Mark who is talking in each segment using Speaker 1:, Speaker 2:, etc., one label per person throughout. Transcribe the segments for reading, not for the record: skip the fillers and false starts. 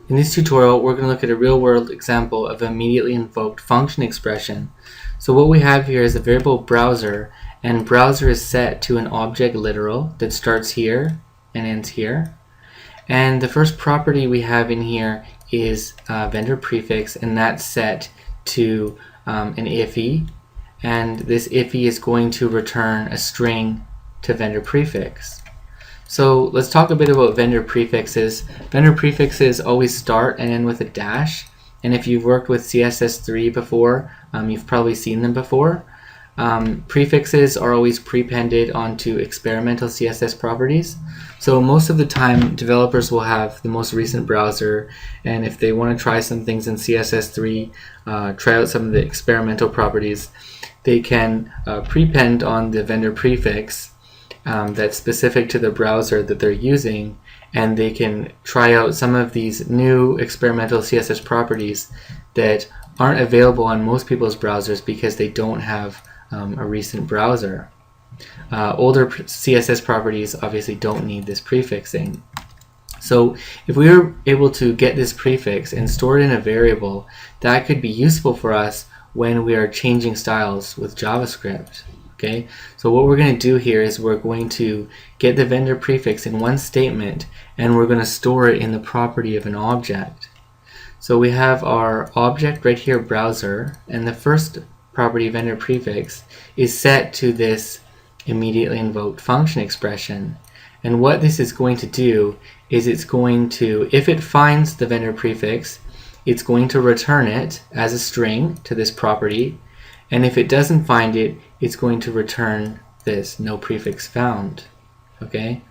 Speaker 1: In this tutorial, we're going to look at a real-world example of an immediately invoked function expression. So what we have here is a variable browser, and browser is set to an object literal that starts here and ends here. And the first property we have in here is vendorPrefix, and that's set to an IFE, and this IFE is going to return a string to vendorPrefix. So let's talk a bit about vendorPrefixes. VendorPrefixes always start and end with a dash, and if you've worked with CSS3 before, you've probably seen them before. Prefixes are always prepended onto experimental CSS properties. So most of the time developers will have the most recent browser, and if they want to try some things in CSS3, try out some of the experimental properties, they can prepend on the vendorPrefix that's specific to the browser that they're using, and they can try out some of these new experimental CSS properties that aren't available on most people's browsers because they don't have a recent browser. Older CSS properties obviously don't need this prefixing. So if we were able to get this prefix and store it in a variable, that could be useful for us when we are changing styles with JavaScript. Okay, so what we're going to do here is we're going to get the vendorPrefix in one statement, and we're going to store it in the property of an object. So we have our object right here, browser, and the first property, vendorPrefix, is set to this immediately invoked function expression. And what this is going to do is it's going to, if it finds the vendorPrefix, it's going to return it as a string to this property, and if it doesn't find it, it's going to return this no prefix found. Okay,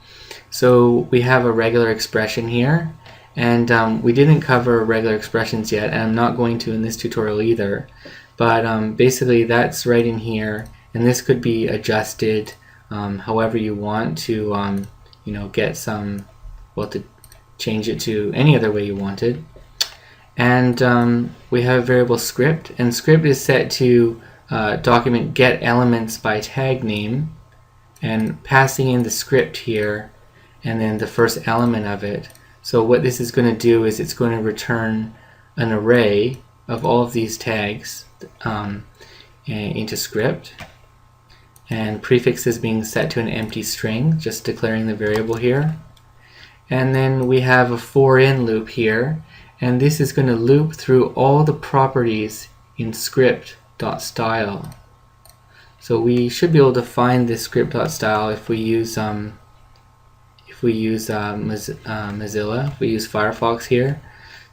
Speaker 1: so we have a regular expression here, and we didn't cover regular expressions yet, and I'm not going to in this tutorial either, but basically that's right in here, and this could be adjusted however you want to get some, well, to change it to any other way you wanted. And we have variable script, and script is set to document get elements by tag name, and passing in the script here and then the first element of it. So what this is going to do is it's going to return an array of all of these tags into script, and prefix is being set to an empty string, just declaring the variable here. And then we have a for in loop here, and this is going to loop through all the properties in script.style. So we should be able to find this script.style if we use Mozilla, if we use Firefox here.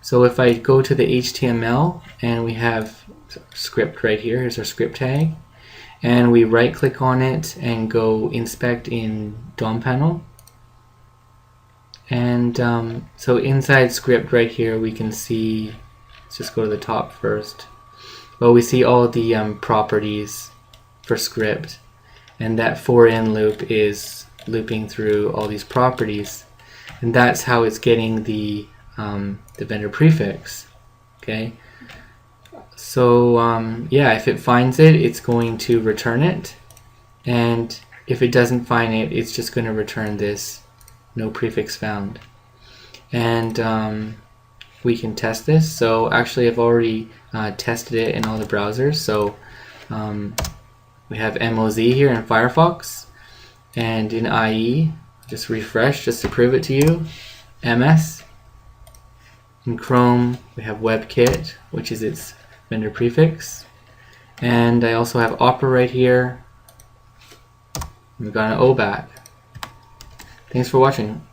Speaker 1: So if I go to the HTML, and we have script right here, here's our script tag, and we right click on it and go inspect in DOM panel. And so inside script right here we can see, let's just go to the top first. Well, we see all the properties for script, and that for in loop is looping through all these properties, and that's how it's getting the vendorPrefix. Okay, so yeah, if it finds it, it's going to return it, and if it doesn't find it, it's just going to return this no prefix found. And we can test this. So actually I've already tested it in all the browsers. So we have MOZ here in Firefox, and in IE, just refresh just to prove it to you, MS. In Chrome we have WebKit, which is its vendorPrefix, and I also have Opera right here. We've got an OBAC. Thanks for watching.